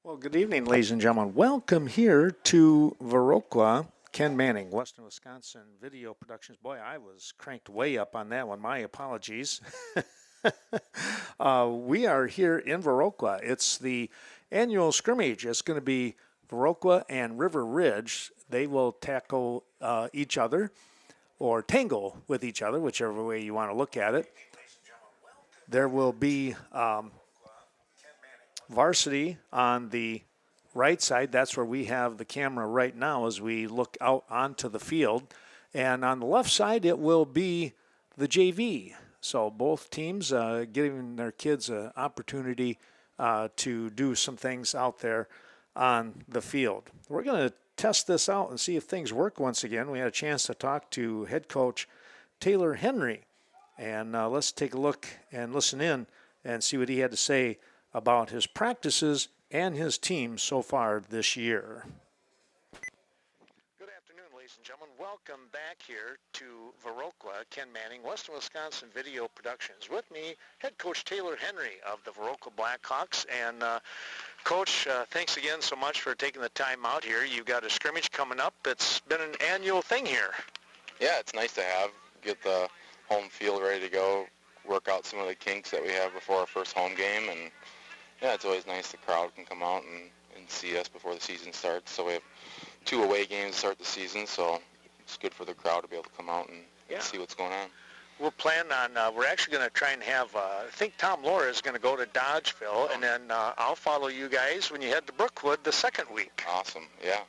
Well, good evening, ladies and gentlemen. Welcome here to Viroqua. Ken Manning, Western Wisconsin Video Productions. Boy, I was cranked way up on that one. My apologies. We are here in Viroqua. It's the annual scrimmage. It's going to be Viroqua and River Ridge. They will tackle each other or tangle with each other, whichever way you want to look at it. There will be Varsity on the right side. That's where we have the camera right now as we look out onto the field. And on the left side, it will be the JV. So both teams giving their kids an opportunity to do some things out there on the field. We're going to test this out and see if things work once again. We had a chance to talk to head coach Taylor Henry. And let's take a look and listen in and see what he had to say about his practices and his team so far this year. Good afternoon, ladies and gentlemen. Welcome back here to Viroqua. Ken Manning, Western Wisconsin Video Productions. With me, head coach Taylor Henry of the Viroqua Blackhawks. And Coach, thanks again so much for taking the time out here. You've got a scrimmage coming up. It's been an annual thing here. Yeah, it's nice to get the home field ready to go, work out some of the kinks that we have before our first home game, and yeah, it's always nice the crowd can come out and see us before the season starts. So we have 2 away games to start the season, so it's good for the crowd to be able to come out and see what's going on. We'll plan on, we're actually going to try and have, I think Tom Laura is going to go to Dodgeville, and then I'll follow you guys when you head to Brookwood the second week. Awesome, yeah.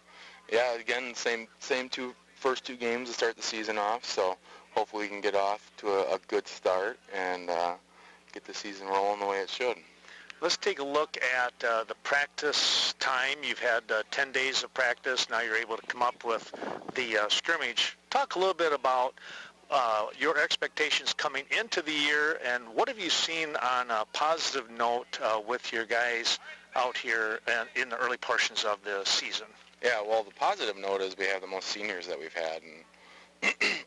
Yeah, again, same first 2 games to start the season off, so hopefully we can get off to a good start and get the season rolling the way it should. Let's take a look at the practice time. You've had 10 days of practice. Now you're able to come up with the scrimmage. Talk a little bit about your expectations coming into the year, and what have you seen on a positive note with your guys out here and in the early portions of the season? Yeah, well, the positive note is we have the most seniors that we've had in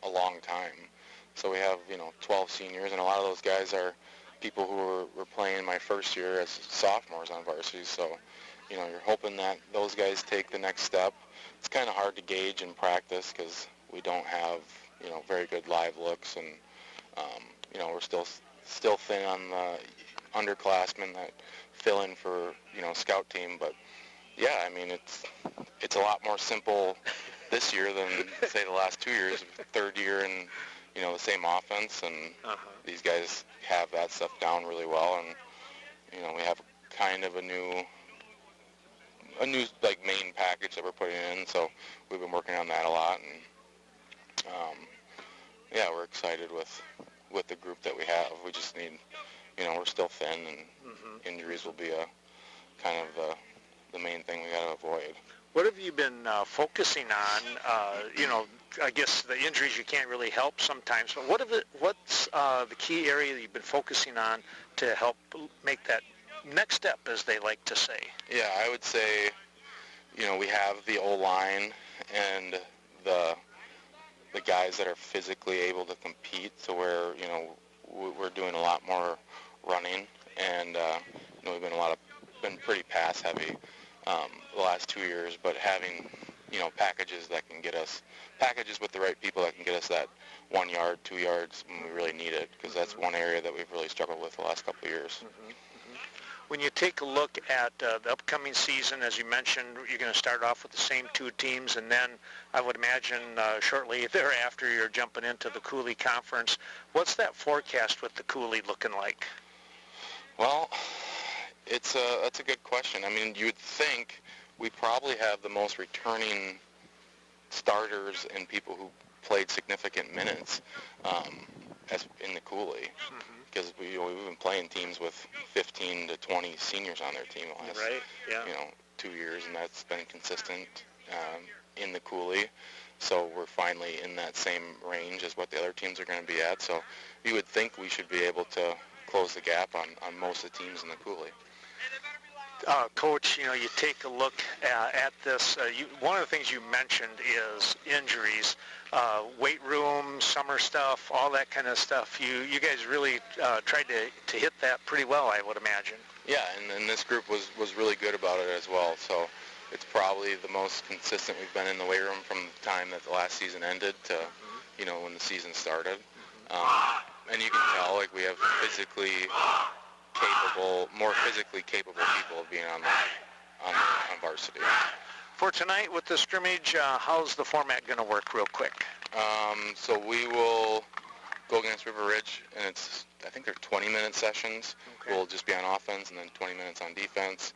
a long time. So we have, 12 seniors, and a lot of those guys are people who were playing my first year as sophomores on varsity. So, you're hoping that those guys take the next step. It's kind of hard to gauge in practice because we don't have, very good live looks, and, we're still thin on the underclassmen that fill in for, scout team. But, yeah, I mean, it's a lot more simple this year than, say, the last 2 years, third year and, the same offense, and these guys have that stuff down really well, and, we have kind of a new like main package that we're putting in, so we've been working on that a lot, and yeah, we're excited with the group that we have. We just need, we're still thin, and injuries will be a kind of the main thing we got to avoid. What have you been focusing on? I guess the injuries you can't really help sometimes, but what's the key area that you've been focusing on to help make that next step, as they like to say? Yeah, I would say, we have the O-line and the guys that are physically able to compete, so where, we're doing a lot more running, and, we've been pretty pass heavy the last 2 years, but having, packages with the right people that can get us that 1 yard, 2 yards when we really need it, because that's one area that we've really struggled with the last couple of years. When you take a look at the upcoming season, as you mentioned, you're going to start off with the same 2 teams, and then I would imagine shortly thereafter you're jumping into the Cooley Conference. What's that forecast with the Cooley looking like? Well, that's a good question. I mean, you would think we probably have the most returning starters and people who played significant minutes as in the Cooley, because we've been playing teams with 15 to 20 seniors on their team the last 2 years, and that's been consistent in the Cooley. So we're finally in that same range as what the other teams are going to be at. So you would think we should be able to close the gap on most of the teams in the Cooley. Coach, Coach, you take a look at this. One of the things you mentioned is injuries, weight room, summer stuff, all that kind of stuff. You guys really tried to hit that pretty well, I would imagine. Yeah, and this group was really good about it as well. So it's probably the most consistent we've been in the weight room from the time that the last season ended to, when the season started. And you can tell, like, we have more physically capable people of being on varsity. For tonight with the scrimmage, how's the format going to work real quick? So we will go against River Ridge, and I think they're 20-minute sessions. Okay. We'll just be on offense and then 20 minutes on defense.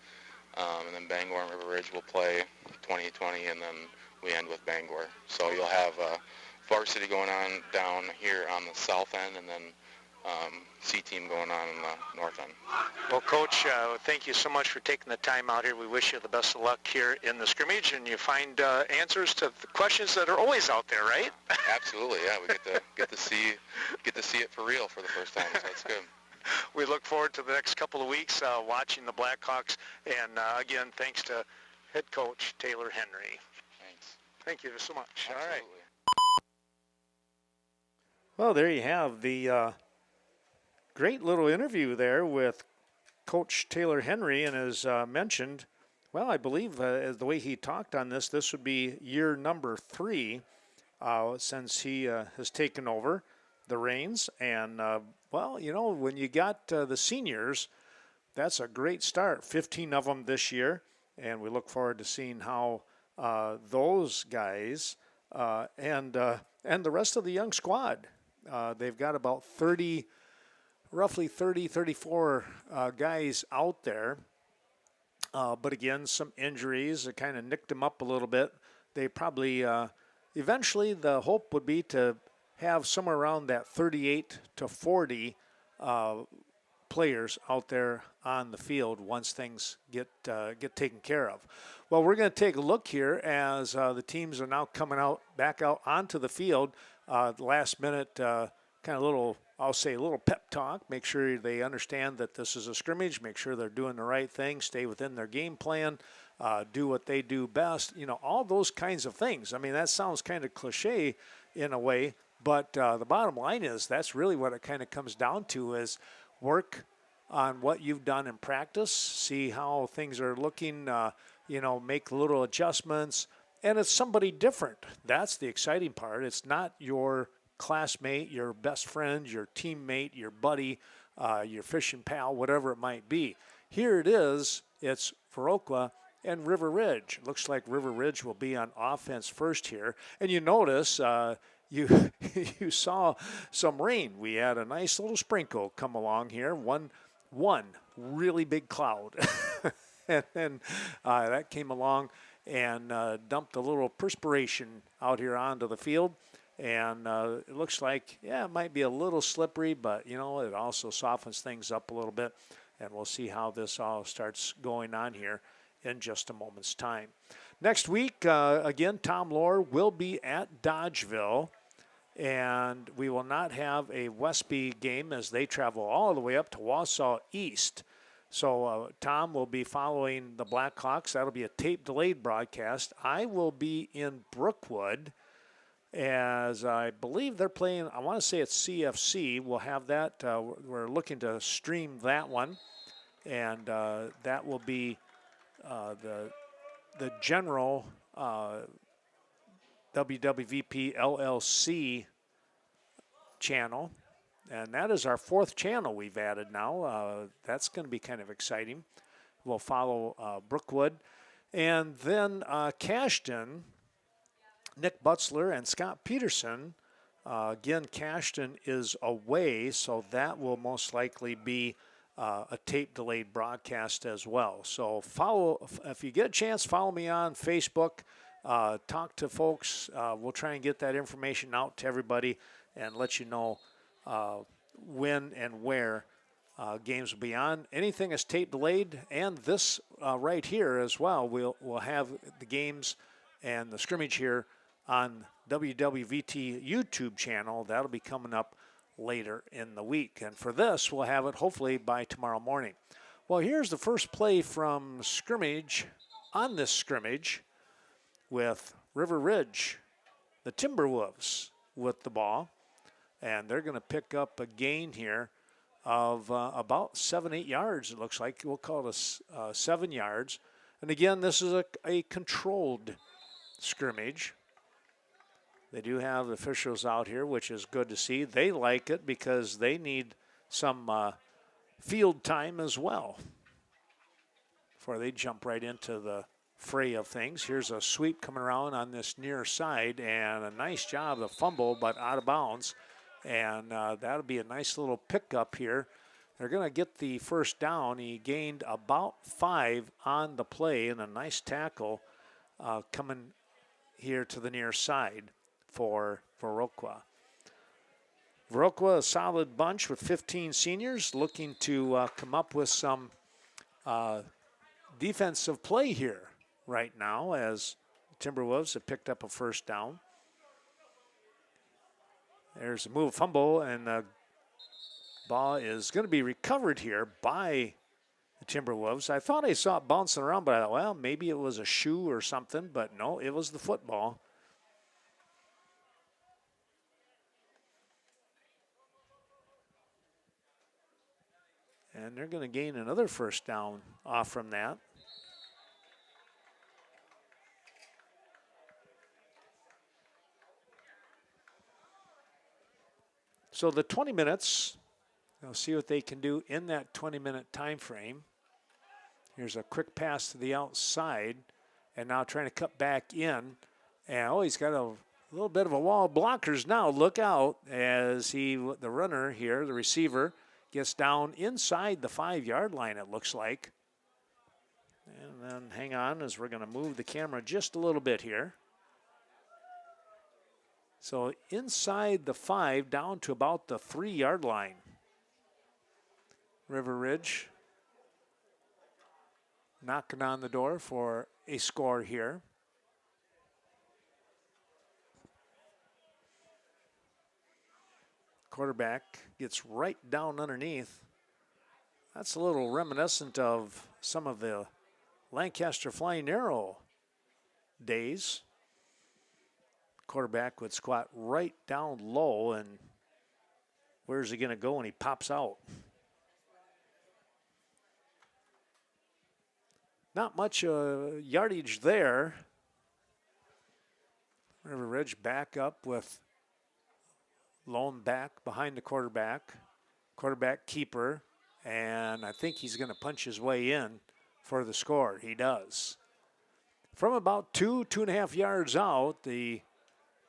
And then Bangor and River Ridge will play 20-20, and then we end with Bangor. So you'll have varsity going on down here on the south end, and then C-team going on in the north end. Well, Coach, thank you so much for taking the time out here. We wish you the best of luck here in the scrimmage, and you find answers to the questions that are always out there, right? Absolutely, yeah. We get to see it for real for the first time, so that's good. We look forward to the next couple of weeks watching the Blackhawks, and again, thanks to head coach Taylor Henry. Thanks. Thank you so much. Absolutely. All right. Well, there you have the great little interview there with Coach Taylor Henry, and as mentioned, well, I believe as the way he talked on this would be year number 3 since he has taken over the reins. And, well, when you got the seniors, that's a great start. 15 of them this year, and we look forward to seeing how those guys and the rest of the young squad, they've got about roughly 34 guys out there. But again, some injuries that kind of nicked them up a little bit. They probably, eventually the hope would be to have somewhere around that 38 to 40 players out there on the field once things get taken care of. Well, we're going to take a look here as the teams are now coming back out onto the field. Last minute kind of little pep talk. Make sure they understand that this is a scrimmage. Make sure they're doing the right thing. Stay within their game plan. Do what they do best. All those kinds of things. I mean, that sounds kind of cliche in a way, but the bottom line is that's really what it kind of comes down to is work on what you've done in practice, see how things are looking, make little adjustments, and it's somebody different. That's the exciting part. It's not your classmate, your best friend, your teammate, your buddy, your fishing pal, whatever it might be. Here it is. It's Viroqua and River Ridge. Looks like River Ridge will be on offense first here. And you notice you saw some rain. We had a nice little sprinkle come along here. One really big cloud. And then that came along and dumped a little perspiration out here onto the field. And it looks like, it might be a little slippery, but, it also softens things up a little bit. And we'll see how this all starts going on here in just a moment's time. Next week, again, Tom Lohr will be at Dodgeville. And we will not have a Westby game as they travel all the way up to Wausau East. So Tom will be following the Blackhawks. That'll be a tape-delayed broadcast. I will be in Brookwood as I believe they're playing, I want to say it's CFC. We'll have that. We're looking to stream that one. And that will be the general WWVP LLC channel. And that is our 4th channel we've added now. That's going to be kind of exciting. We'll follow Brookwood. And then Cashton, Nick Butzler and Scott Peterson. Again, Cashton is away, so that will most likely be a tape-delayed broadcast as well. So if you get a chance, follow me on Facebook. Talk to folks. We'll try and get that information out to everybody and let you know when and where games will be on. Anything is tape delayed, and this right here as well. We'll have the games and the scrimmage here on WWVT YouTube channel. That'll be coming up later in the week. And for this, we'll have it hopefully by tomorrow morning. Well, here's the first play from scrimmage on this scrimmage with River Ridge, the Timberwolves with the ball. And they're going to pick up a gain here of about 7-8 yards, it looks like. We'll call it 7 yards. And again, this is a controlled scrimmage. They do have officials out here, which is good to see. They like it because they need some field time as well before they jump right into the fray of things. Here's a sweep coming around on this near side, and a nice job, the fumble, but out of bounds. And that'll be a nice little pickup here. They're going to get the first down. He gained about 5 on the play, and a nice tackle coming here to the near side for Viroqua. Viroqua, a solid bunch with 15 seniors, looking to come up with some defensive play here right now as Timberwolves have picked up a first down. There's a move fumble, and the ball is going to be recovered here by the Timberwolves. I thought I saw it bouncing around, but I thought, well, maybe it was a shoe or something, but no, it was the football. And they're going to gain another first down off from that. So the 20 minutes, they'll see what they can do in that 20-minute time frame. Here's a quick pass to the outside, and now trying to cut back in. And, he's got a little bit of a wall of blockers now. Look out as the runner here, the receiver, gets down inside the 5-yard line, it looks like. And then hang on as we're going to move the camera just a little bit here. So inside the 5, down to about the 3-yard line. River Ridge knocking on the door for a score here. Quarterback gets right down underneath. That's a little reminiscent of some of the Lancaster Flying Arrow days. Quarterback would squat right down low, and where's he going to go when he pops out? Not much yardage there. River Ridge back up with lone back behind the quarterback keeper, and I think he's going to punch his way in for the score. He does. From about 2.5 yards out, the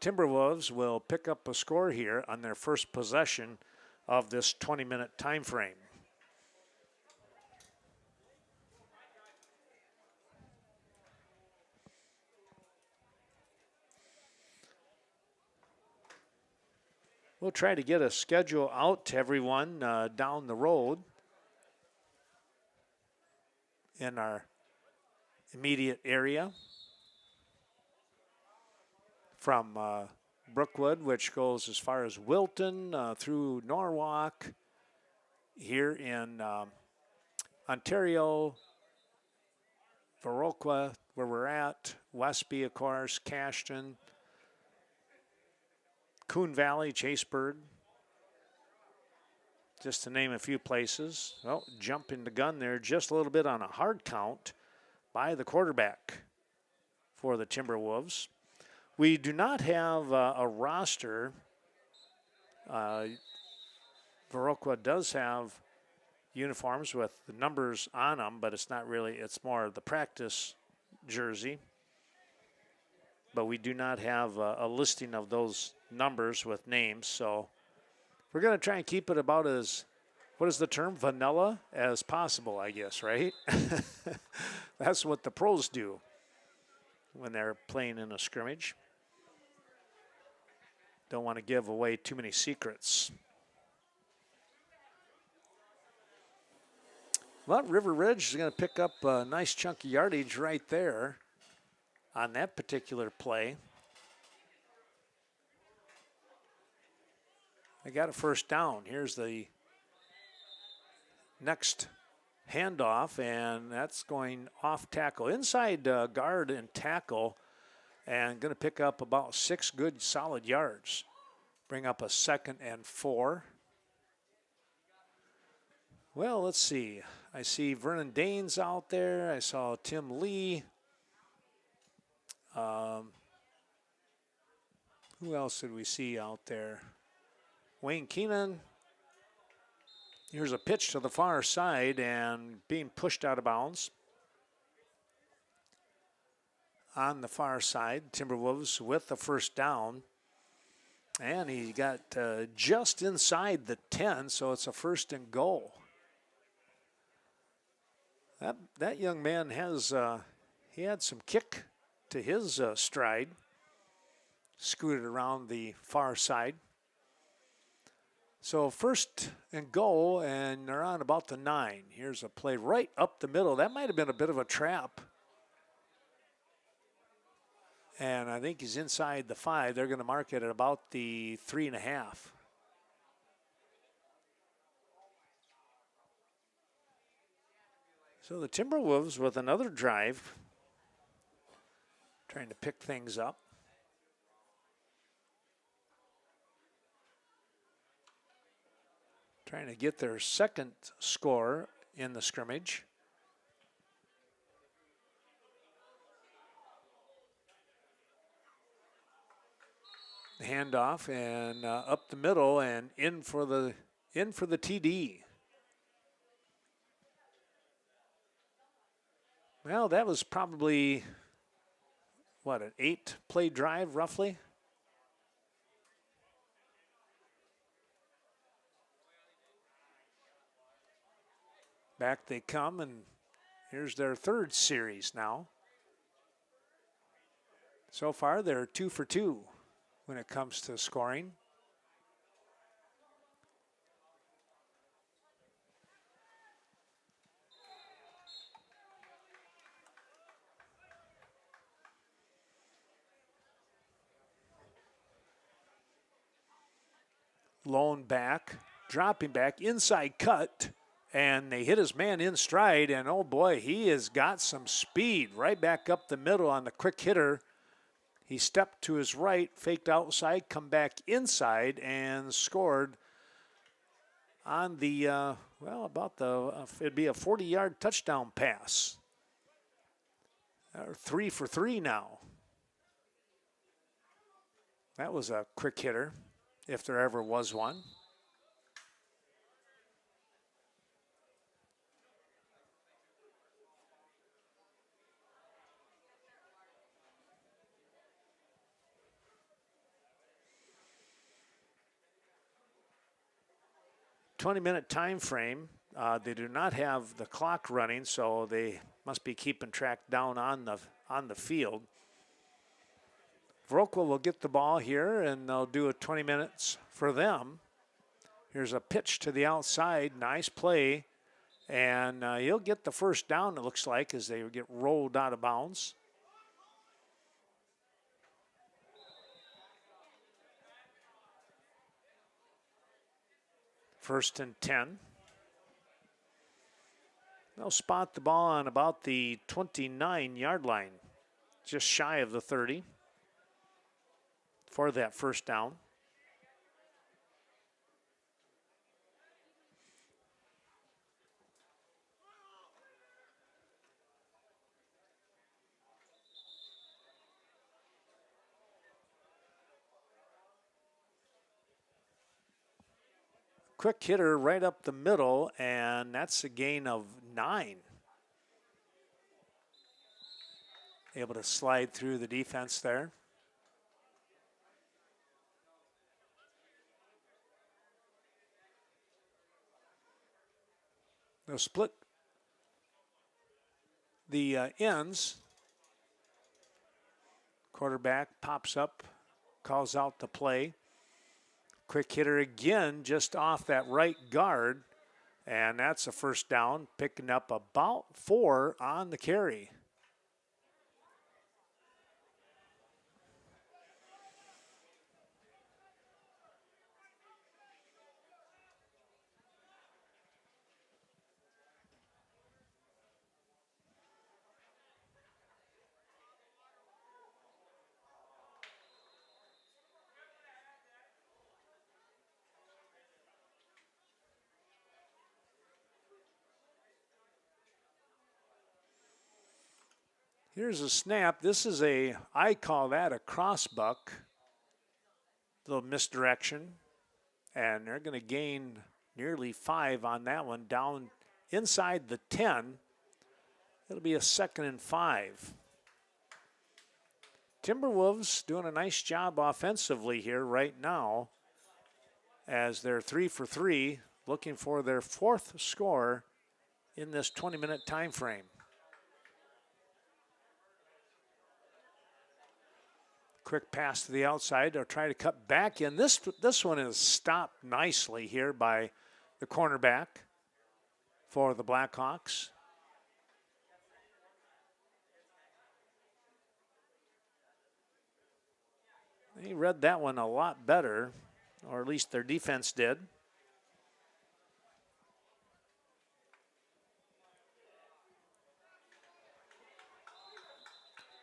Timberwolves will pick up a score here on their first possession of this 20-minute time frame. We'll try to get a schedule out to everyone down the road in our immediate area. From Brookwood, which goes as far as Wilton, through Norwalk, here in Ontario, Viroqua, where we're at, Westby, of course, Cashton, Coon Valley, Chaseburg, just to name a few places. Well, jumping the gun there just a little bit on a hard count by the quarterback for the Timberwolves. We do not have a roster. Viroqua does have uniforms with the numbers on them, but it's not really, it's more the practice jersey. But we do not have a listing of those numbers with names, so we're going to try and keep it about as, what is the term, vanilla as possible, I guess, right? That's what the pros do when they're playing in a scrimmage. Don't want to give away too many secrets. Well, River Ridge is going to pick up a nice chunk of yardage right there on that particular play. They got a first down. Here's the next handoff, and that's going off tackle. Inside guard and tackle, and going to pick up about 6 good solid yards. Bring up a 2nd and 4. Well, let's see. I see Vernon Danes out there. I saw Tim Lee. Who else did we see out there? Wayne Keenan. Here's a pitch to the far side and being pushed out of bounds. On the far side, Timberwolves with the first down. And he got just inside the 10, so it's a 1st and goal. That young man has, he had some kick to his stride. Scooted around the far side. So 1st and goal, and they're on about the 9. Here's a play right up the middle. That might have been a bit of a trap. And I think he's inside the 5. They're going to mark it at about the 3.5. So the Timberwolves with another drive, trying to pick things up. Trying to get their 2nd score in the scrimmage. Handoff and up the middle and in for the TD. Well, that was probably what, an 8-play drive roughly. Back they come, and here's their 3rd series now. So far, they're 2 for 2 when it comes to scoring. Lone back, dropping back, inside cut, and they hit his man in stride, and oh boy, he has got some speed right back up the middle on the quick hitter. He stepped to his right, faked outside, come back inside, and scored on the, it'd be a 40-yard touchdown pass. They're 3 for 3 now. That was a quick hitter, if there ever was one. -minute time frame. They do not have the clock running, so they must be keeping track down on the field. Viroqua will get the ball here, and they'll do a 20 minutes for them. Here's a pitch to the outside. Nice play. And he'll get the first down, it looks like, as they get rolled out of bounds. First and 10. They'll spot the ball on about the 29-yard line, just shy of the 30 for that first down. Quick hitter right up the middle, and that's a gain of 9. Able to slide through the defense there. They'll split the ends. Quarterback pops up, calls out the play. Quick hitter again, just off that right guard. And that's a first down, picking up about 4 on the carry. Here's a snap. This is I call that a cross buck. Little misdirection. And they're going to gain nearly 5 on that one, down inside the 10. It'll be a 2nd and 5. Timberwolves doing a nice job offensively here right now as they're 3 for 3, looking for their 4th score in this 20-minute time frame. Quick pass to the outside. They'll try to cut back in. This one is stopped nicely here by the cornerback for the Blackhawks. He read that one a lot better, or at least their defense did.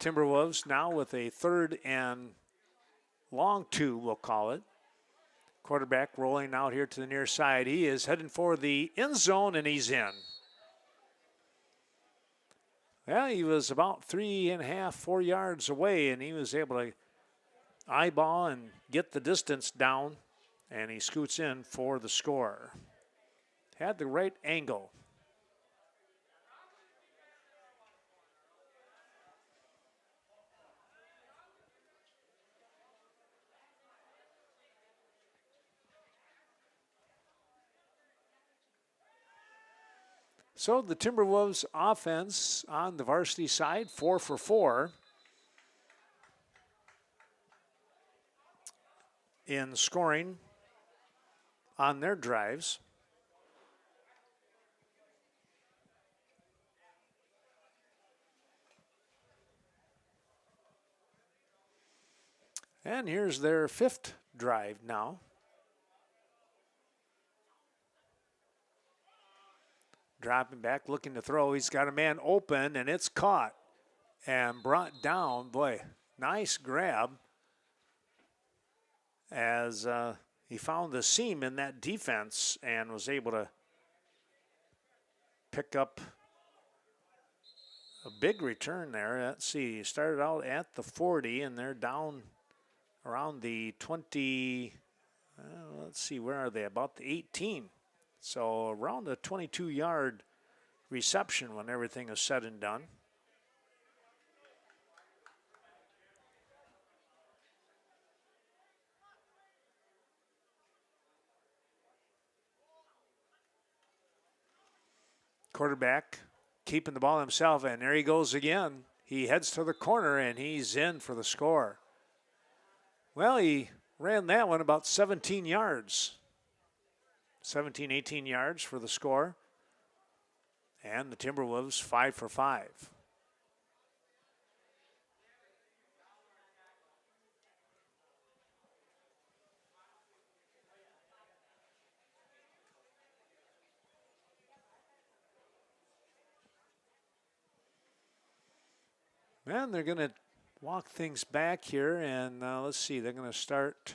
Timberwolves now with a 3rd and long 2, we'll call it. Quarterback rolling out here to the near side. He is heading for the end zone, and he's in. Well, he was about 3.5, 4 yards away, and he was able to eyeball and get the distance down, and he scoots in for the score. Had the right angle. So the Timberwolves offense on the varsity side, 4 for 4 in scoring on their drives. And here's their 5th drive now. Dropping back, looking to throw. He's got a man open, and it's caught and brought down. Boy, nice grab as he found the seam in that defense and was able to pick up a big return there. Let's see, he started out at the 40, and they're down around the 20. Let's see, where are they? About the 18. So around a 22-yard reception when everything is said and done. Quarterback keeping the ball himself, and there he goes again. He heads to the corner, and he's in for the score. Well, he ran that one about 17 yards. 17, 18 yards for the score. And the Timberwolves 5 for 5. And they're going to walk things back here, and let's see, they're going to start.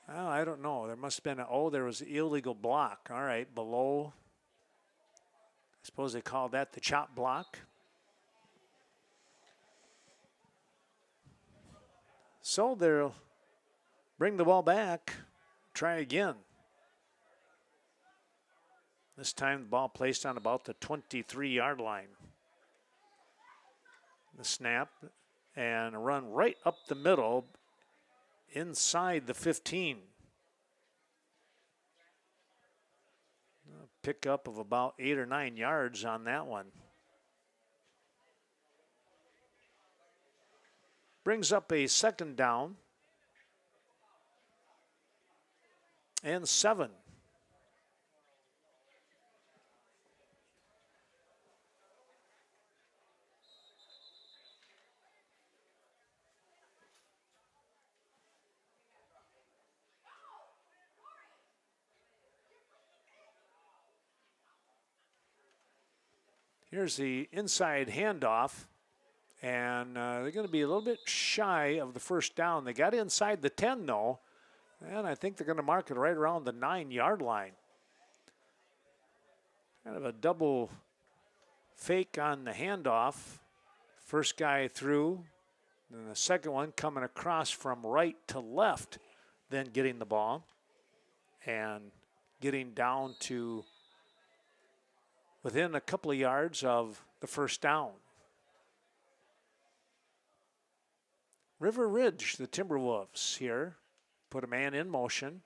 Oh, I don't know. There must have been there was an illegal block. All right, below. I suppose they call that the chop block. So they'll bring the ball back, try again. This time the ball placed on about the 23-yard line. The snap and a run right up the middle inside the 15. A pickup of about 8 or 9 yards on that one. Brings up a 2nd down and 7. Here's the inside handoff, and they're going to be a little bit shy of the 1st down. They got inside the 10, though, and I think they're going to mark it right around the 9-yard line. Kind of a double fake on the handoff. First guy through, and the second one coming across from right to left, then getting the ball and getting down to within a couple of yards of the first down. River Ridge, the Timberwolves here, put a man in motion.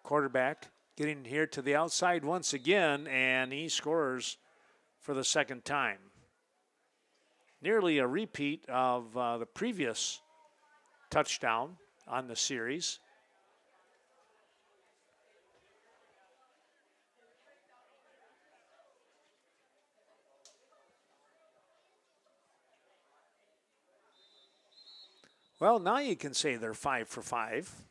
Quarterback getting here to the outside once again, and he scores for the second time. Nearly a repeat of the previous touchdown on the series. Well, now you can say they're 5 for 5.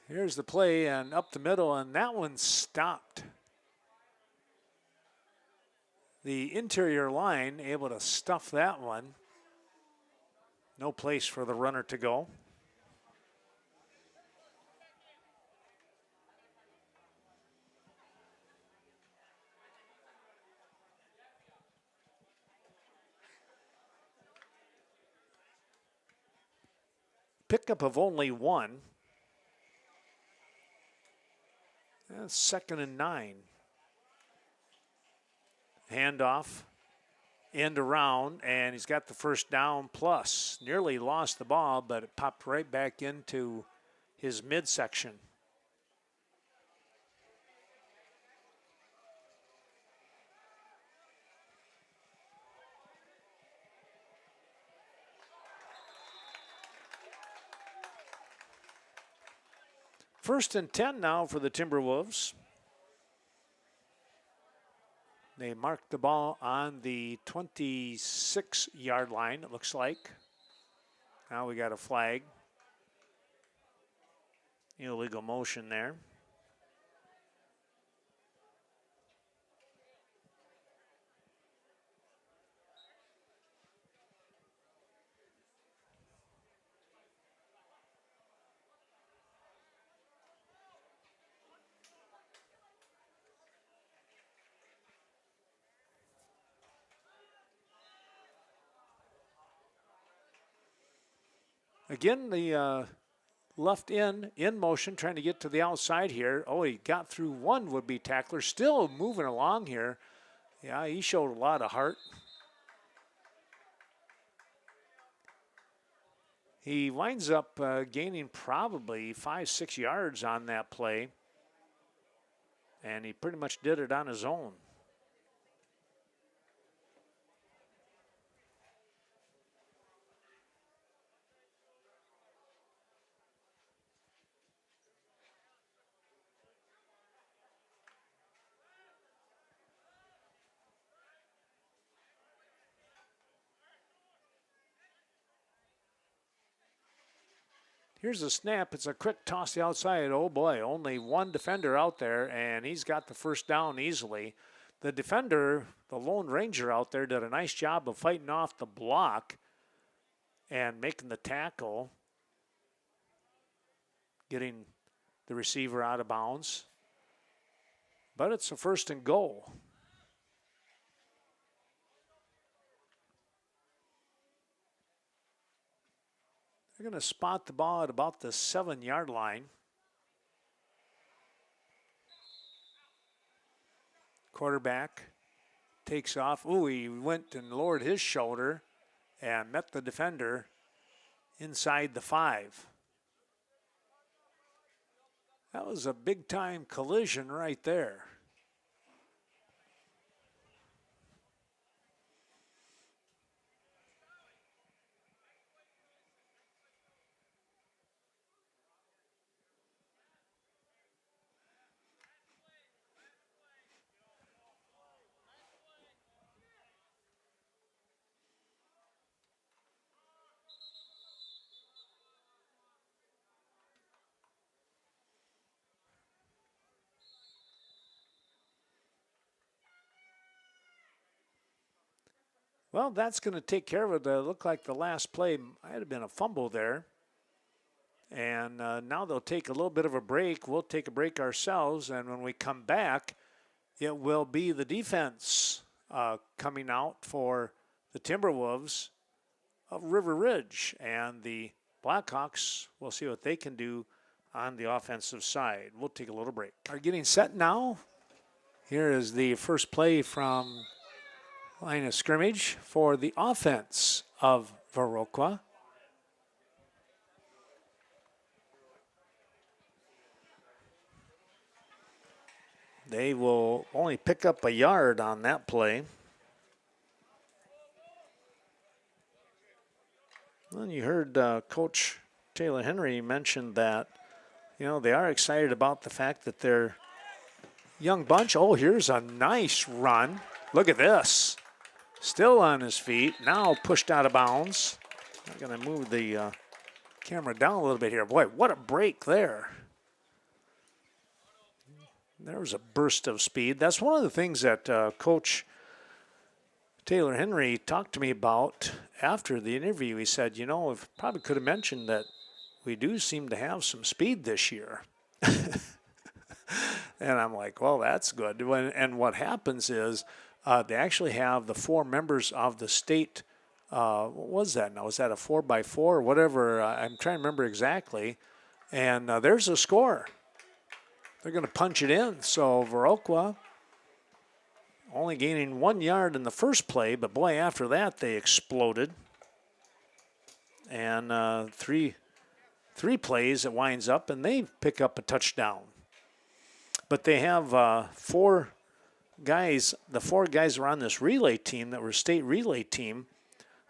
Here's the play, and up the middle, and that one stopped. The interior line able to stuff that one. No place for the runner to go. Pickup of only one. That's 2nd and 9. Handoff, end around, and he's got the first down plus. Nearly lost the ball, but it popped right back into his midsection. First and 10 now for the Timberwolves. They marked the ball on the 26-yard line, it looks like. Now we got a flag. Illegal motion there. Again, the left in motion, trying to get to the outside here. Oh, he got through one would-be tackler. Still moving along here. Yeah, he showed a lot of heart. He winds up gaining probably 5-6 yards on that play. And he pretty much did it on his own. Here's the snap. It's a quick toss to the outside. Oh, boy, only one defender out there, and he's got the first down easily. The defender, the Lone Ranger out there, did a nice job of fighting off the block and making the tackle, getting the receiver out of bounds. But it's a first and goal. They're going to spot the ball at about the 7-yard line. Quarterback takes off. Ooh, he went and lowered his shoulder and met the defender inside the 5. That was a big-time collision right there. Well, that's going to take care of it. Looked like the last play might have been a fumble there. And now they'll take a little bit of a break. We'll take a break ourselves. And when we come back, it will be the defense coming out for the Timberwolves of River Ridge. And the Blackhawks, we'll see what they can do on the offensive side. We'll take a little break. Are getting set now. Here is the first play from line of scrimmage for the offense of Viroqua. They will only pick up a yard on that play. Well, you heard Coach Taylor Henry mention that, they are excited about the fact that they're young bunch. Oh, here's a nice run. Look at this. Still on his feet. Now pushed out of bounds. I'm going to move the camera down a little bit here. Boy, what a break there. There was a burst of speed. That's one of the things that Coach Taylor Henry talked to me about after the interview. He said, we probably could have mentioned that we do seem to have some speed this year. And I'm like, well, that's good. And what happens is they actually have the 4 members of the state. What was that now? Was that a 4x4 or whatever? I'm trying to remember exactly. And there's a score. They're going to punch it in. So Viroqua only gaining 1 yard in the first play, but boy, after that they exploded. And three plays it winds up, and they pick up a touchdown. But they have 4 guys. The 4 guys are on this relay team that were state relay team.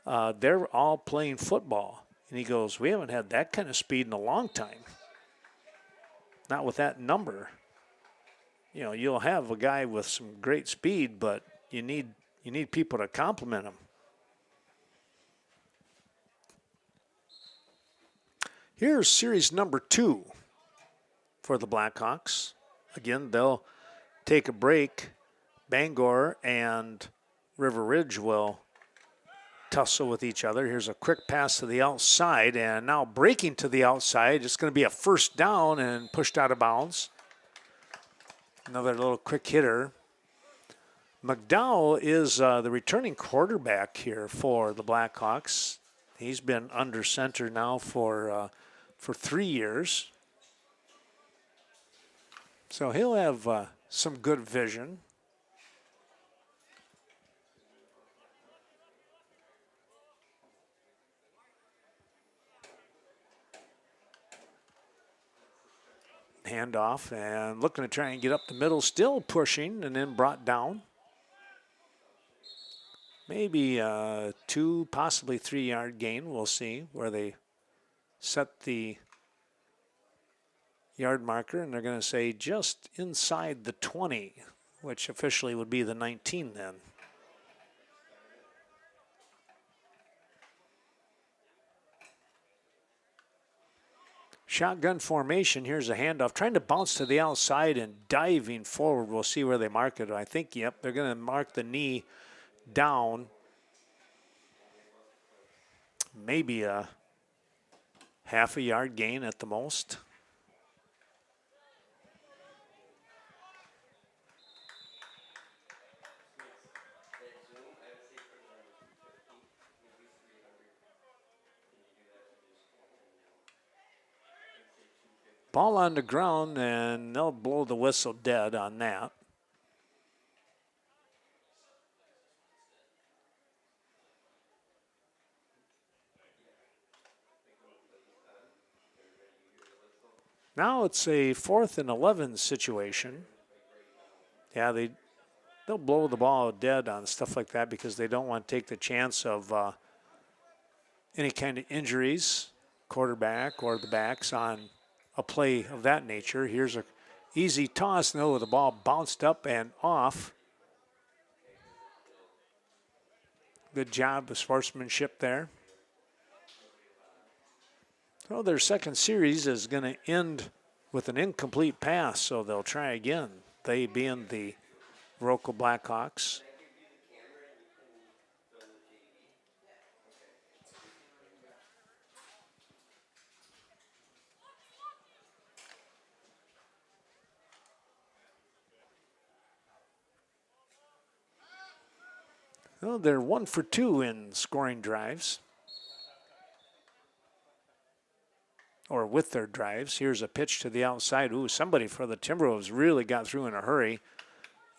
They're all playing football. And he goes, we haven't had that kind of speed in a long time. Not with that number. You'll have a guy with some great speed, but you need people to complement him. Here's series number 2 for the Blackhawks. Again, they'll take a break. Bangor and River Ridge will tussle with each other. Here's a quick pass to the outside, and now breaking to the outside. It's going to be a first down and pushed out of bounds. Another little quick hitter. McDowell is the returning quarterback here for the Blackhawks. He's been under center now for 3 years. So he'll have some good vision. Handoff and looking to try and get up the middle, still pushing and then brought down. Maybe a 2, possibly 3 yard gain. We'll see where they set the yard marker, and they're going to say just inside the 20, which officially would be the 19 then. Shotgun formation. Here's a handoff. Trying to bounce to the outside and diving forward. We'll see where they mark it. I think, yep, they're going to mark the knee down. Maybe a half a yard gain at the most. Ball on the ground, and they'll blow the whistle dead on that. Now it's a 4th and 11 situation. Yeah, they'll blow the ball dead on stuff like that because they don't want to take the chance of any kind of injuries, quarterback or the backs on a play of that nature. Here's a easy toss. No, the ball bounced up and off. Good job of sportsmanship there. So their second series is going to end with an incomplete pass, so they'll try again. They being the Viroqua Blackhawks. Well, they're 1 for 2 in scoring drives, or with their drives. Here's a pitch to the outside. Ooh, somebody for the Timberwolves really got through in a hurry,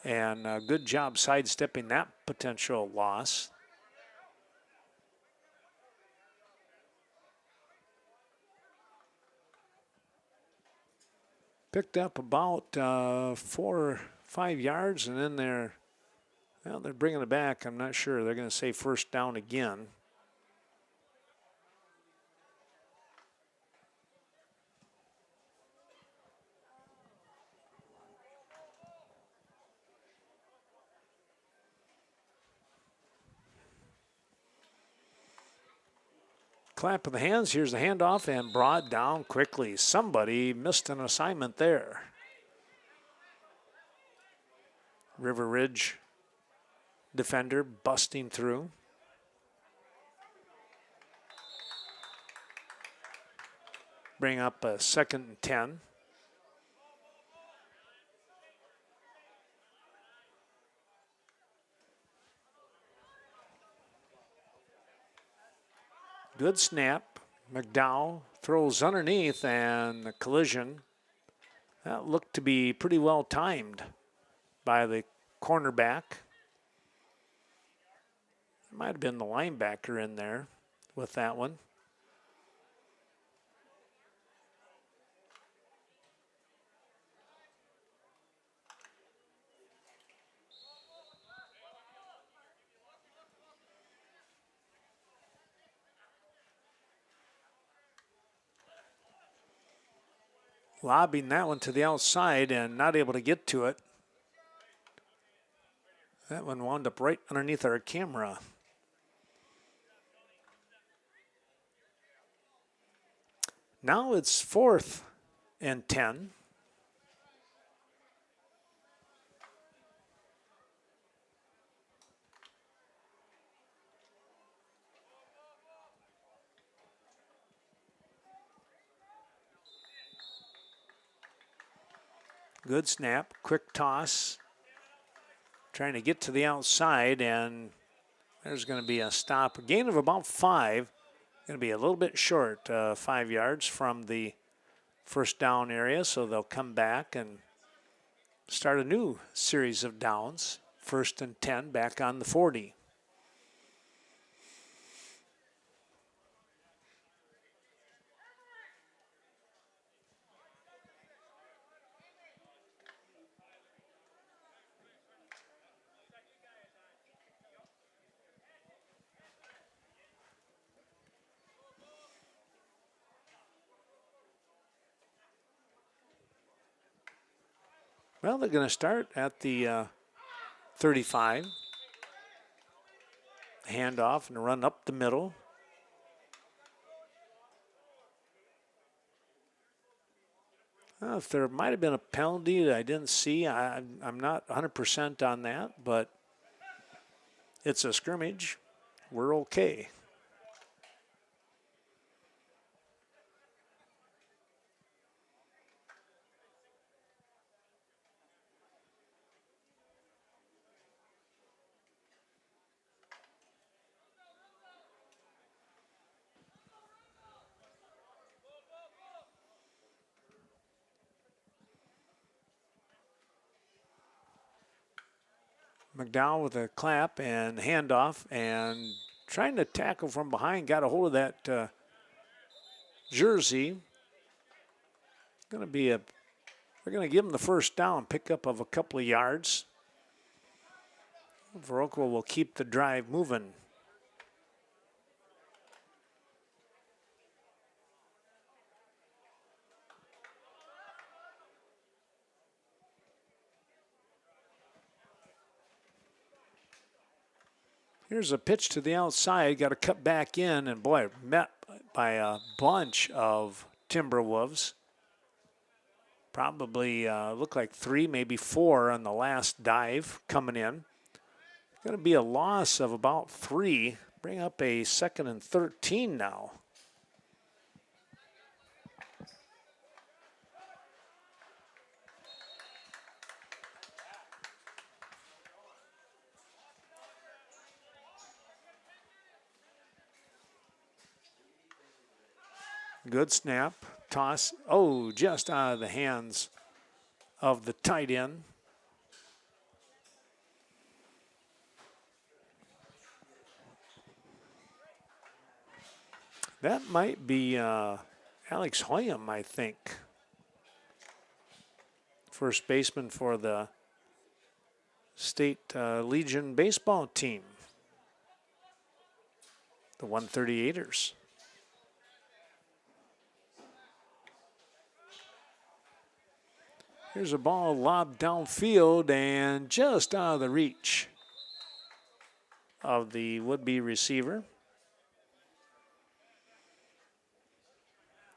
and good job sidestepping that potential loss. Picked up about 4 or 5 yards, and then they're bringing it back. I'm not sure. They're going to say first down again. Clap of the hands. Here's the handoff and brought down quickly. Somebody missed an assignment there. River Ridge defender busting through. Bring up a 2nd and 10. Good snap. McDowell throws underneath, and the collision. That looked to be pretty well timed by the cornerback. Might have been the linebacker in there with that one. Lobbing that one to the outside and not able to get to it. That one wound up right underneath our camera. Now it's 4th and 10. Good snap, quick toss. Trying to get to the outside, and there's going to be a stop. A gain of about 5. Going to be a little bit short, 5 yards from the first down area, so they'll come back and start a new series of downs. 1st and 10 back on the 40. Well, they're going to start at the 35. Handoff and run up the middle. If there might have been a penalty that I didn't see, I'm not 100% on that, but it's a scrimmage. We're okay. McDowell with a clap and handoff and trying to tackle from behind. Got a hold of that jersey. They're going to give him the first down, pickup of a couple of yards. Viroqua will keep the drive moving. Here's a pitch to the outside. Got to cut back in, and boy, met by a bunch of Timberwolves. Probably looked like 3, maybe 4 on the last dive coming in. Going to be a loss of about 3. Bring up a 2nd and 13 now. Good snap. Toss. Oh, just out of the hands of the tight end. That might be Alex Hoyam, I think. First baseman for the State Legion baseball team. The 138ers. Here's a ball lobbed downfield and just out of the reach of the would-be receiver.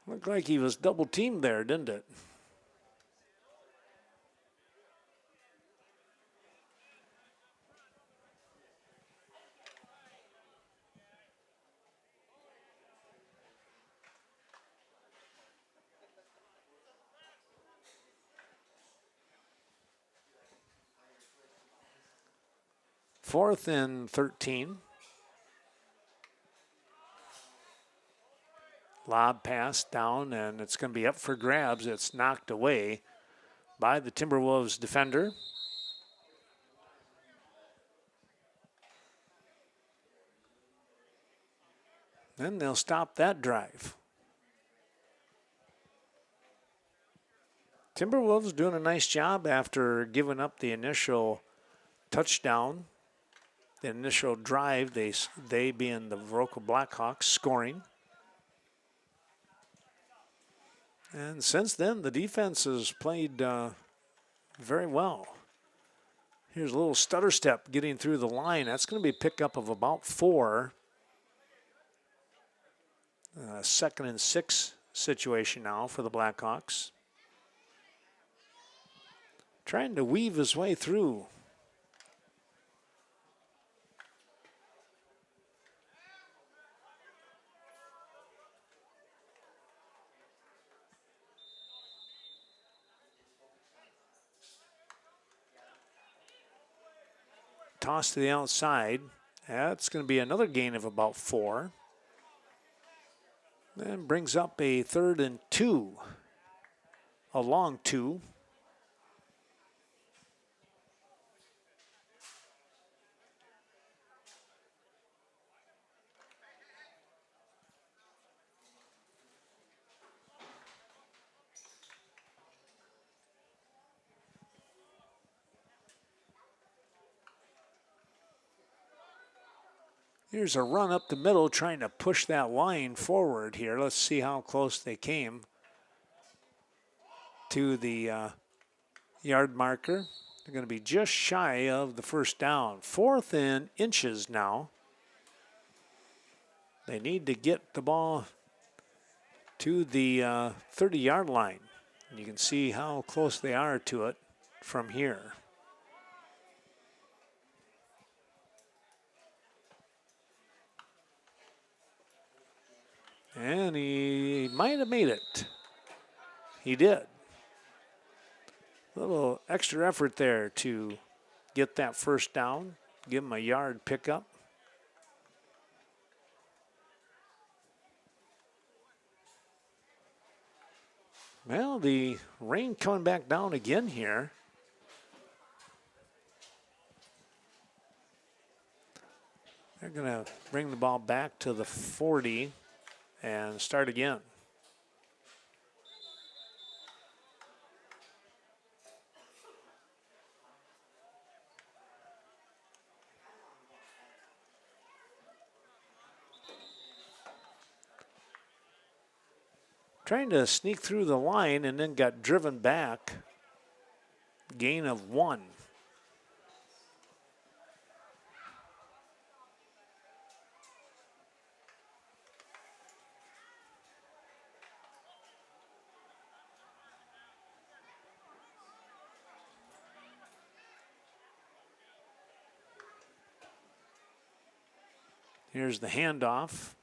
Looked like he was double teamed there, didn't it? Fourth and 13. Lob pass down, and it's going to be up for grabs. It's knocked away by the Timberwolves defender. Then they'll stop that drive. Timberwolves doing a nice job after giving up the initial touchdown. The initial drive, they being the Viroqua Blackhawks, scoring. And since then, the defense has played very well. Here's a little stutter step getting through the line. That's going to be a pickup of about 4. 2nd and 6 situation now for the Blackhawks. Trying to weave his way through. Toss to the outside. That's going to be another gain of about 4. And brings up a 3rd and 2. A long 2. Here's a run up the middle, trying to push that line forward here. Let's see how close they came to the yard marker. They're going to be just shy of the first down. 4th and inches now. They need to get the ball to the 30-yard line. And you can see how close they are to it from here. And he might have made it. He did. A little extra effort there to get that first down, give him a yard pickup. Well, the rain coming back down again here. They're going to bring the ball back to the 40 and start again. Trying to sneak through the line and then got driven back. Gain of 1. Here's the handoff.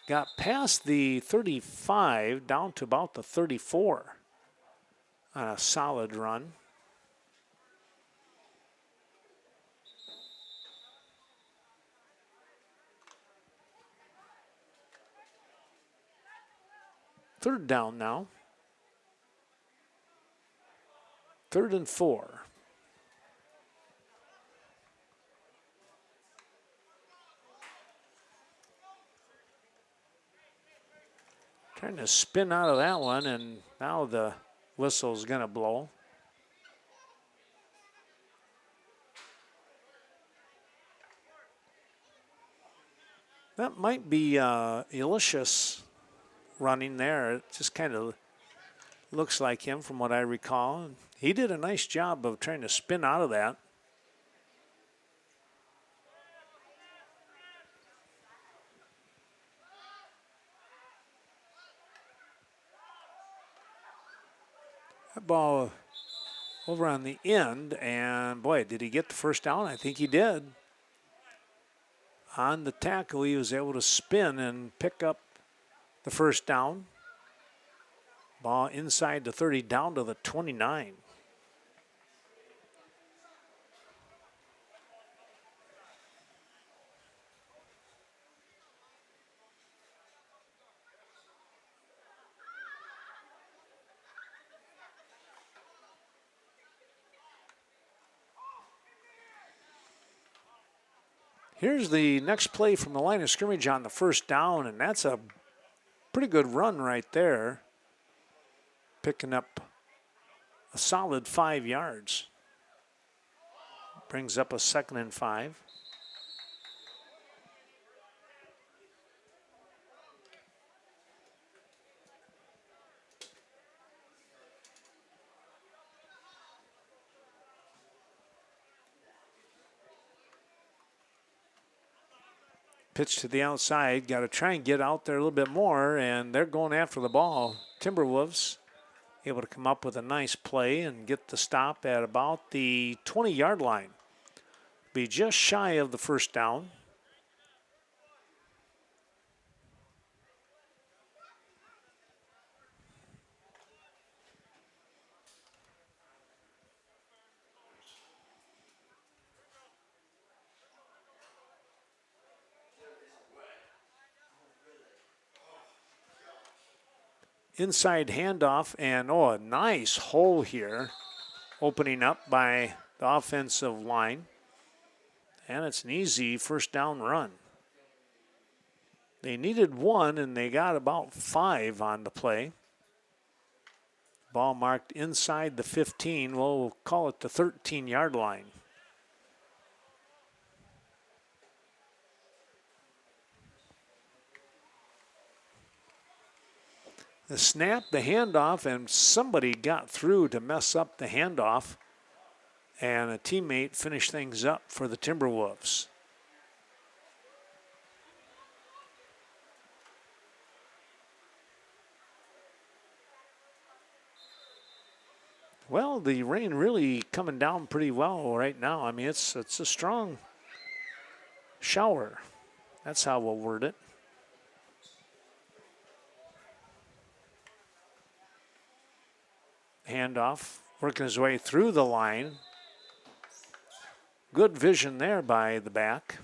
Got past the 35 down to about the 34 on a solid run. Third down now. 3rd and 4. Trying to spin out of that one, and now the whistle's going to blow. That might be Elicious running there. It just kind of looks like him from what I recall. He did a nice job of trying to spin out of that. That ball over on the end, and boy, did he get the first down? I think he did. On the tackle, he was able to spin and pick up the first down. Ball inside the 30, down to the 29. Here's the next play from the line of scrimmage on the first down, and that's a pretty good run right there. Picking up a solid 5 yards. Brings up a 2nd and 5. Pitch to the outside. Got to try and get out there a little bit more, and they're going after the ball. Timberwolves able to come up with a nice play and get the stop at about the 20-yard line. Be just shy of the first down. Inside handoff, and a nice hole here opening up by the offensive line. And it's an easy first down run. They needed 1, and they got about 5 on the play. Ball marked inside the 15. We'll call it the 13-yard line. The snap, the handoff, and somebody got through to mess up the handoff, and a teammate finished things up for the Timberwolves. Well, the rain really coming down pretty well right now. I mean, it's a strong shower. That's how we'll word it. Handoff, working his way through the line. Good vision there by the back.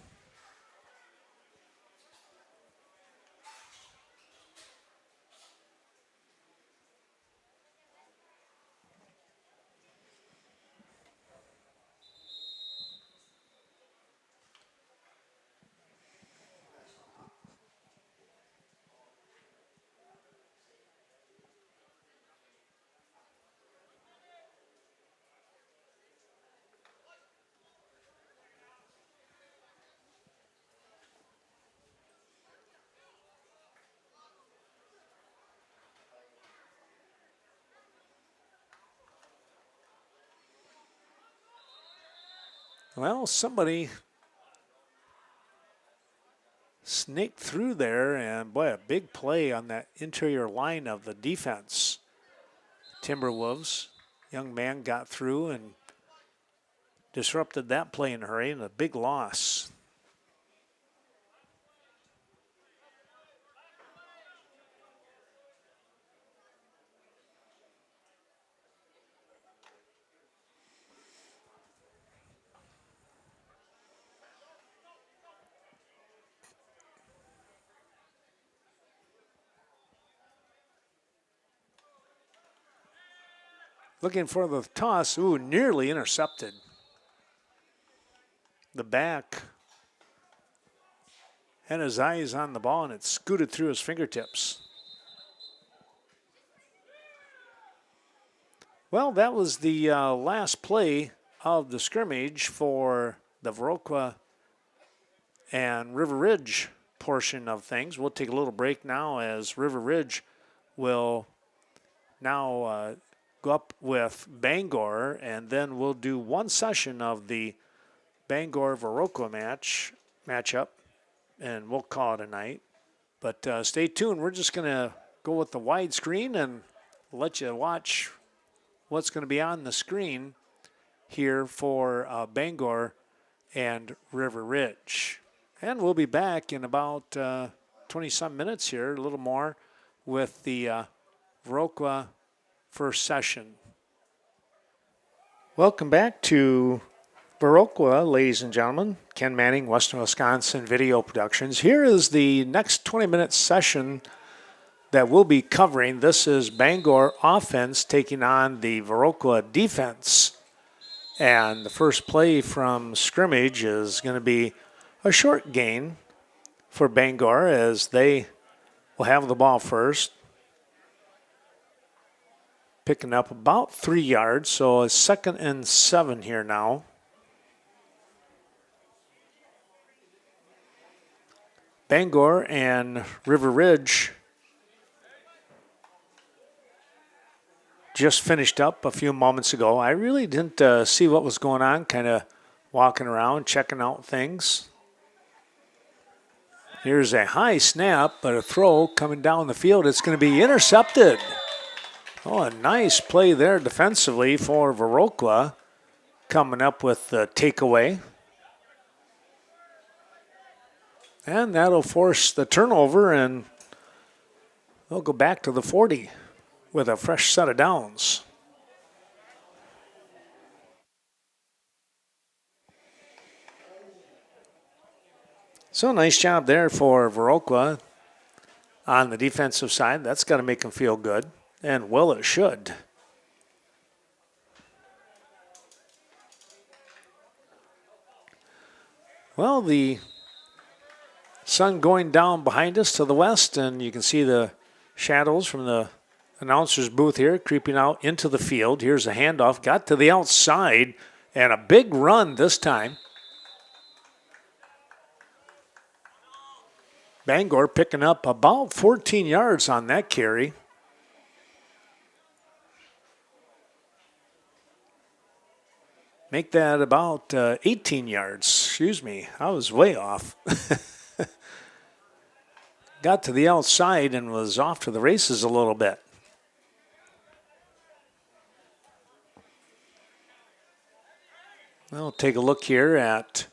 Well, somebody snaked through there, and boy, a big play on that interior line of the defense. Timberwolves, young man got through and disrupted that play in a hurry, and a big loss. Looking for the toss. Ooh, nearly intercepted. The back had his eyes on the ball, and it scooted through his fingertips. Well, that was the last play of the scrimmage for the Viroqua and River Ridge portion of things. We'll take a little break now as River Ridge will now go up with Bangor, and then we'll do one session of the Bangor-Viroqua matchup, and we'll call it a night. But stay tuned. We're just going to go with the widescreen and let you watch what's going to be on the screen here for Bangor and River Ridge. And we'll be back in about 20-some minutes here, a little more, with the Viroqua first session. Welcome back to Viroqua, ladies and gentlemen. Ken Manning, Western Wisconsin Video Productions. Here is the next 20-minute session that we'll be covering. This is Bangor offense taking on the Viroqua defense. And the first play from scrimmage is going to be a short gain for Bangor as they will have the ball first. Picking up about 3 yards, so a 2nd and 7 here now. Bangor and River Ridge just finished up a few moments ago. I really didn't see what was going on, kind of walking around, checking out things. Here's a high snap, but a throw coming down the field. It's going to be intercepted. Oh, a nice play there defensively for Viroqua, coming up with the takeaway. And that'll force the turnover, and they'll go back to the 40 with a fresh set of downs. So nice job there for Viroqua on the defensive side. That's got to make them feel good. And well, it should. Well, the sun going down behind us to the west, and you can see the shadows from the announcer's booth here creeping out into the field. Here's a handoff, got to the outside, and a big run this time. Bangor picking up about 14 yards on that carry. Make that about 18 yards. Excuse me, I was way off. Got to the outside and was off to the races a little bit. We'll take a look here at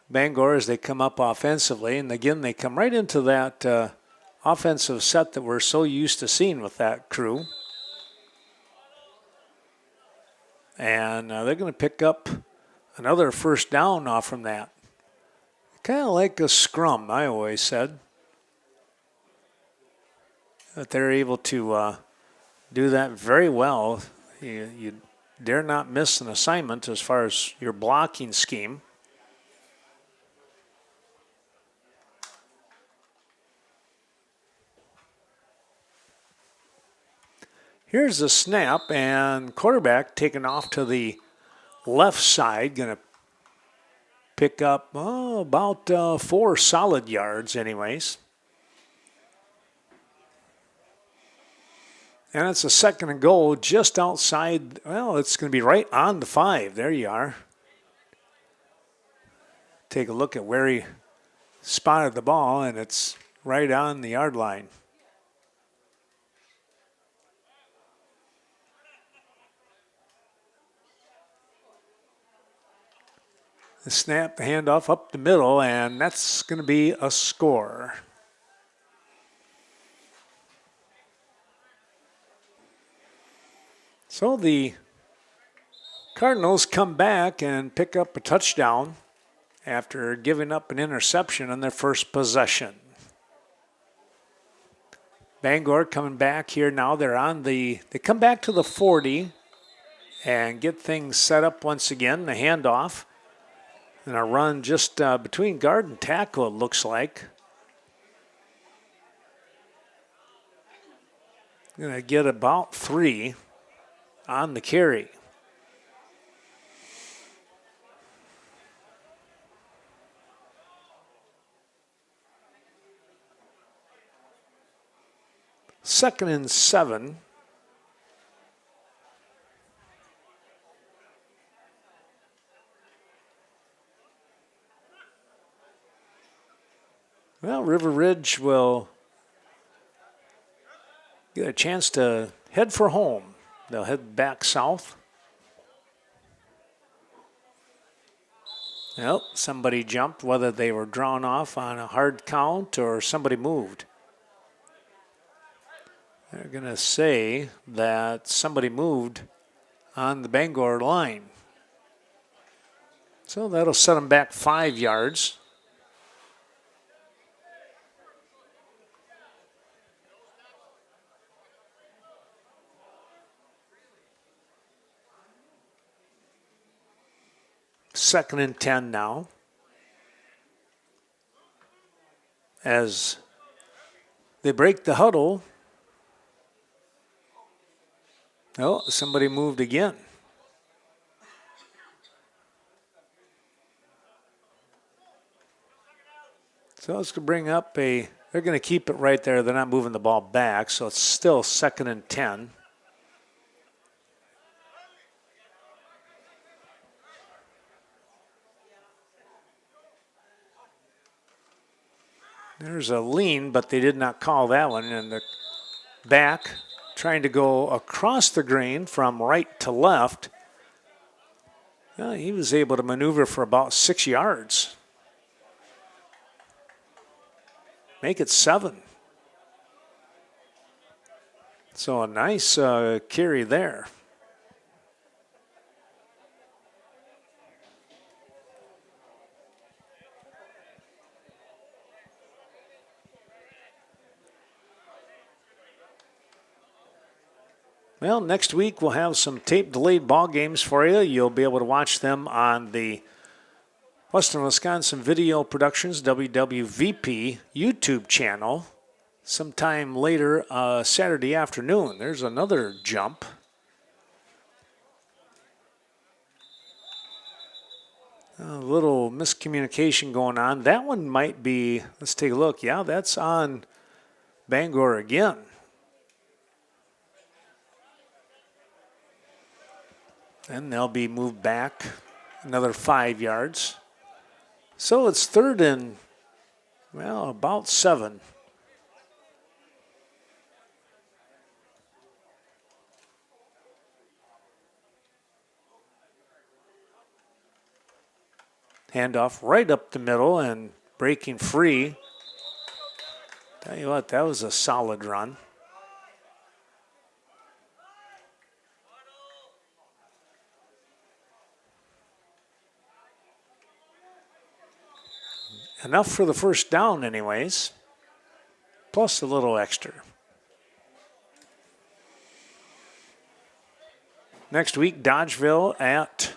Bangor as they come up offensively. And again, they come right into that offensive set that we're so used to seeing with that crew. And they're going to pick up another first down off from that. Kind of like a scrum, I always said. That they're able to do that very well. You dare not miss an assignment as far as your blocking scheme. Here's the snap, and quarterback taking off to the left side, going to pick up about 4 solid yards anyways. And it's a 2nd and goal just outside. Well, it's going to be right on the 5. There you are. Take a look at where he spotted the ball, and it's right on the yard line. The snap, the handoff up the middle, and that's going to be a score. So the Cardinals come back and pick up a touchdown after giving up an interception on their first possession. Bangor coming back here now. They come back to the 40 and get things set up once again. The handoff and a run just between guard and tackle, it looks like. Going to get about 3 on the carry. Second and 7. Well, River Ridge will get a chance to head for home. They'll head back south. Well, somebody jumped, whether they were drawn off on a hard count or somebody moved. They're going to say that somebody moved on the Bangor line. So that'll set them back 5 yards. Second and 10 now. As they break the huddle. Oh, somebody moved again. So it's going to bring up they're going to keep it right there. They're not moving the ball back, so it's still second and 10. There's a lean, but they did not call that one. And the back trying to go across the green from right to left. Well, he was able to maneuver for about 6 yards. Make it 7. So a nice carry there. Well, next week we'll have some tape-delayed ball games for you. You'll be able to watch them on the Western Wisconsin Video Productions, WWVP, YouTube channel sometime later Saturday afternoon. There's another jump. A little miscommunication going on. That one might be, let's take a look. Yeah, that's on Bangor again. And they'll be moved back another 5 yards. So it's third and, well, about 7. Handoff right up the middle and breaking free. Tell you what, that was a solid run. Enough for the first down anyways, plus a little extra. Next week, Dodgeville actually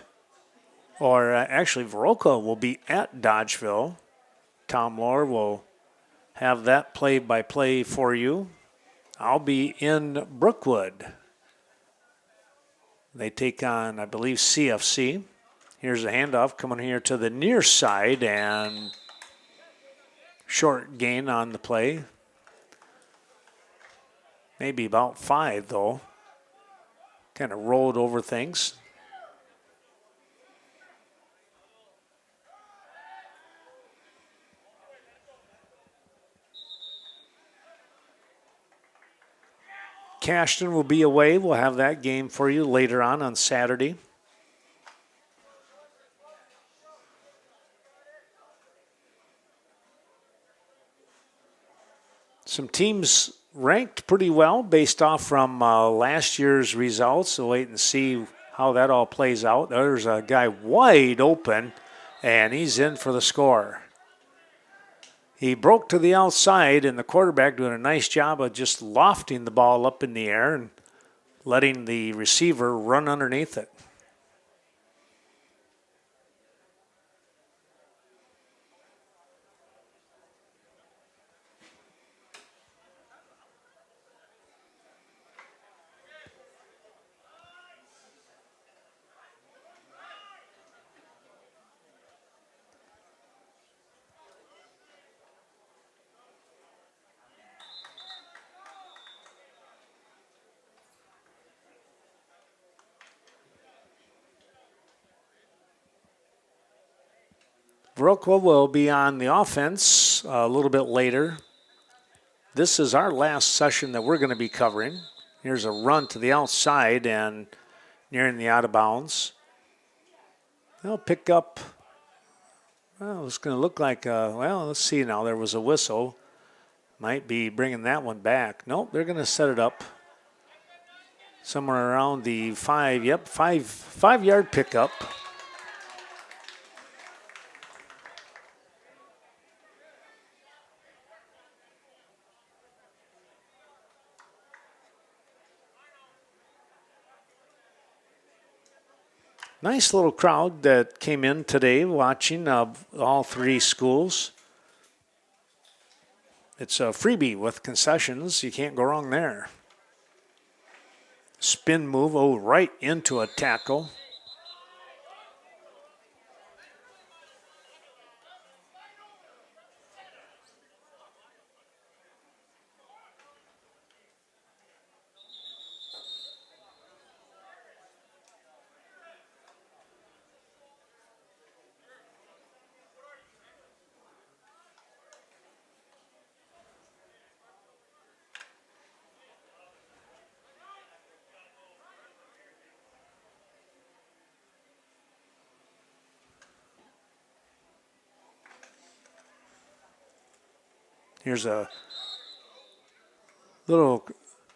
Viroqua will be at Dodgeville. Tom Lohr will have that play-by-play for you. I'll be in Brookwood. They take on, I believe, CFC. Here's a handoff coming here to the near side and short gain on the play. Maybe about 5, though. Kind of rolled over things. Cashton will be away. We'll have that game for you later on Saturday. Some teams ranked pretty well based off from last year's results. So wait and see how that all plays out. There's a guy wide open, and he's in for the score. He broke to the outside, and the quarterback doing a nice job of just lofting the ball up in the air and letting the receiver run underneath it. Viroqua will be on the offense a little bit later. This is our last session that we're going to be covering. Here's a run to the outside and nearing the out of bounds. They'll pick up, well, it's going to look like, well, let's see now. There was a whistle. Might be bringing that one back. Nope, they're going to set it up somewhere around the 5-yard pickup. Nice little crowd that came in today watching all three schools. It's a freebie with concessions. You can't go wrong there. Spin move, right into a tackle. Here's a little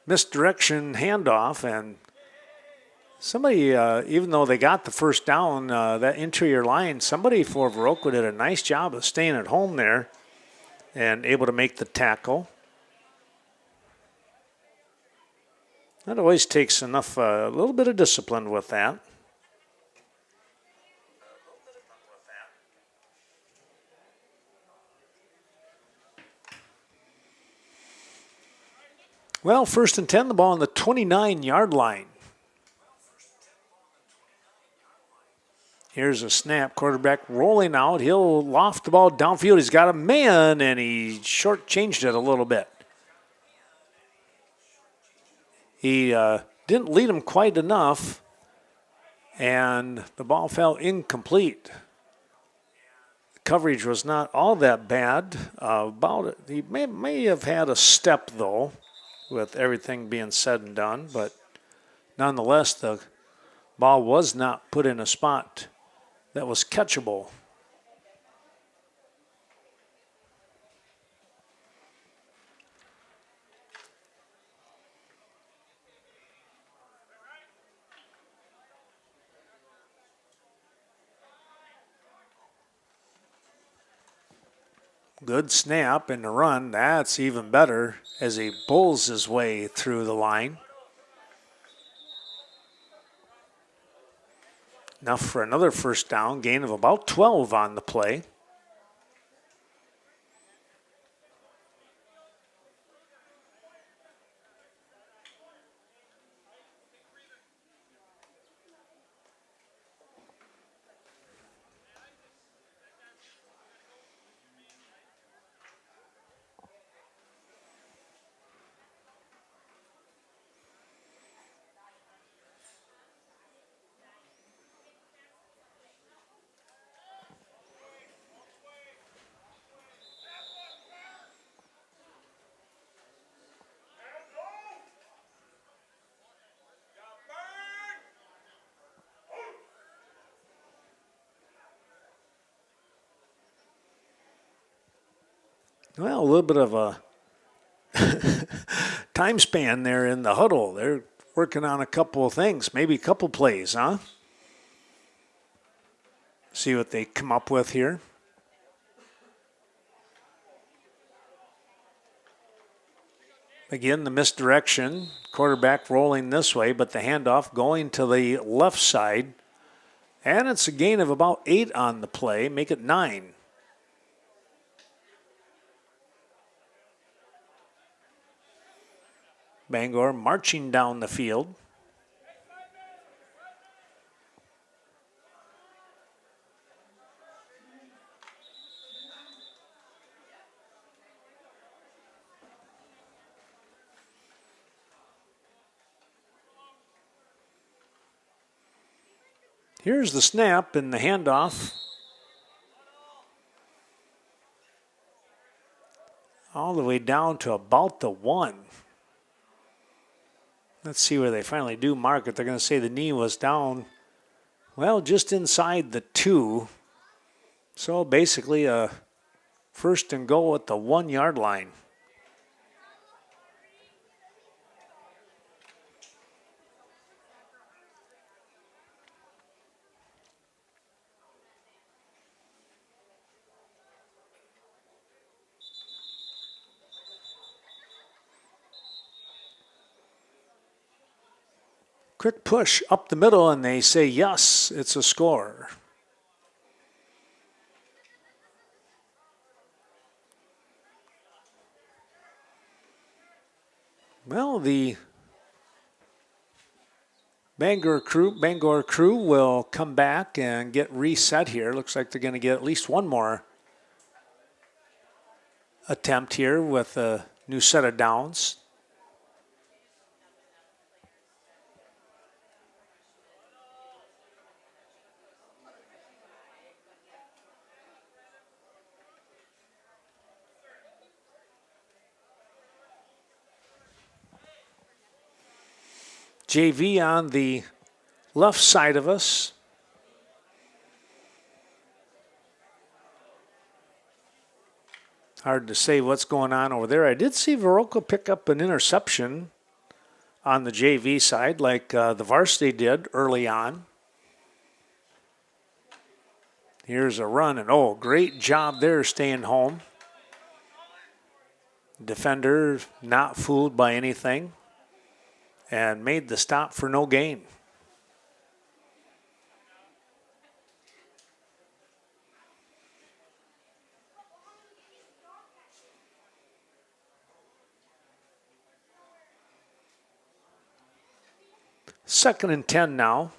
misdirection handoff, and somebody, even though they got the first down, that interior line, somebody for Viroqua did a nice job of staying at home there and able to make the tackle. That always takes enough, a little bit of discipline with that. Well, 1st and 10, the ball on the 29-yard line. Here's a snap. Quarterback rolling out. He'll loft the ball downfield. He's got a man, and he shortchanged it a little bit. He didn't lead him quite enough, and the ball fell incomplete. Coverage was not all that bad about it. He may have had a step, though, with everything being said and done, but nonetheless, the ball was not put in a spot that was catchable. Good snap in the run. That's even better as he bowls his way through the line. Enough for another first down, gain of about 12 on the play. Well, a little bit of a time span there in the huddle. They're working on a couple of things, maybe a couple plays, huh? See what they come up with here. Again, the misdirection. Quarterback rolling this way, but the handoff going to the left side. And it's a gain of about 8 on the play. Make it 9. Bangor marching down the field. Here's the snap and the handoff. All the way down to about the 1. Let's see where they finally do mark it. They're going to say the knee was down, well, just inside the 2. So basically a first and goal at the 1 yard line. Quick push up the middle, and they say yes, it's a score. Well, the Bangor crew will come back and get reset here. Looks like they're going to get at least one more attempt here with a new set of downs. JV on the left side of us. Hard to say what's going on over there. I did see Viroqua pick up an interception on the JV side like the Varsity did early on. Here's a run, and oh, great job there staying home. Defender not fooled by anything and made the stop for no gain. Second and 10 now.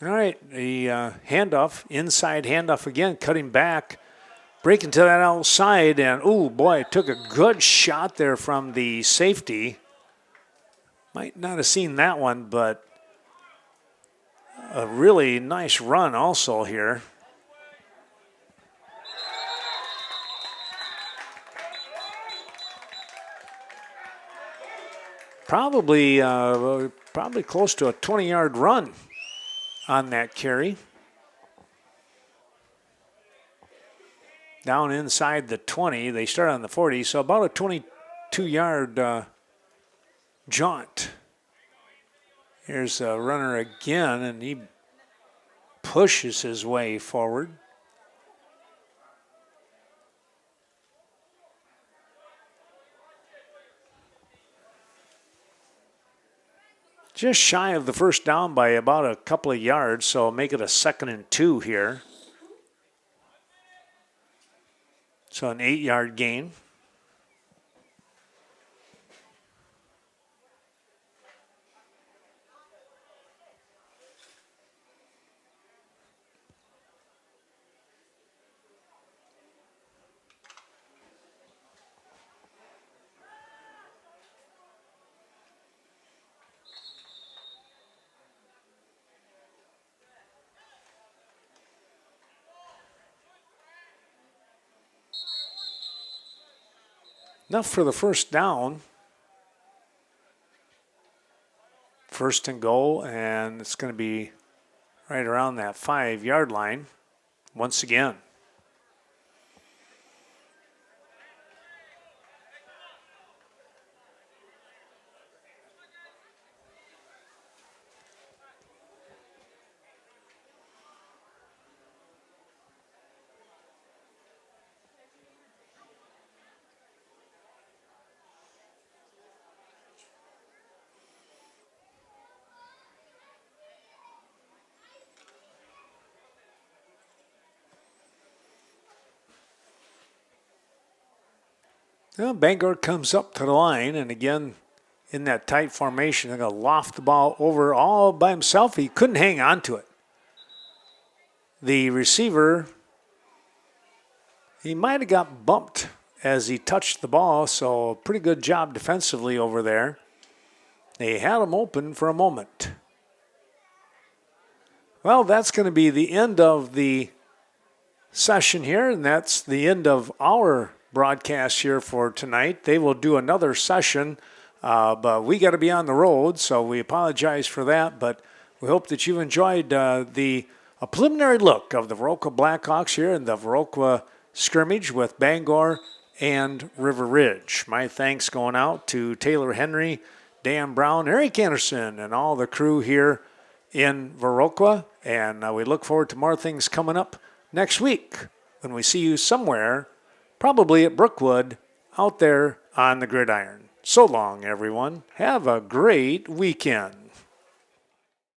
All right, the handoff, inside handoff again, cutting back, breaking to that outside, and oh boy, took a good shot there from the safety. Might not have seen that one, but a really nice run also here. Probably close to a 20-yard run on that carry. Down inside the 20. They start on the 40, so about a 22-yard jaunt. Here's a runner again, and he pushes his way forward. Just shy of the first down by about a couple of yards, so make it a 2nd and 2 here. So an 8-yard gain. Enough for the first down First and goal, and it's going to be right around that 5-yard line once again. Well, Bangor comes up to the line, and again, in that tight formation, they're going to loft the ball over all by himself. He couldn't hang on to it. The receiver, he might have got bumped as he touched the ball, so pretty good job defensively over there. They had him open for a moment. Well, that's going to be the end of the session here, and that's the end of our broadcast here for tonight. They will do another session, but we got to be on the road, so we apologize for that, but we hope that you enjoyed a preliminary look of the Viroqua Blackhawks here in the Viroqua scrimmage with Bangor and River Ridge. My thanks going out to Taylor Henry, Dan Brown, Eric Anderson, and all the crew here in Viroqua, and we look forward to more things coming up next week when we see you somewhere, probably at Brookwood, out there on the gridiron. So long, everyone. Have a great weekend.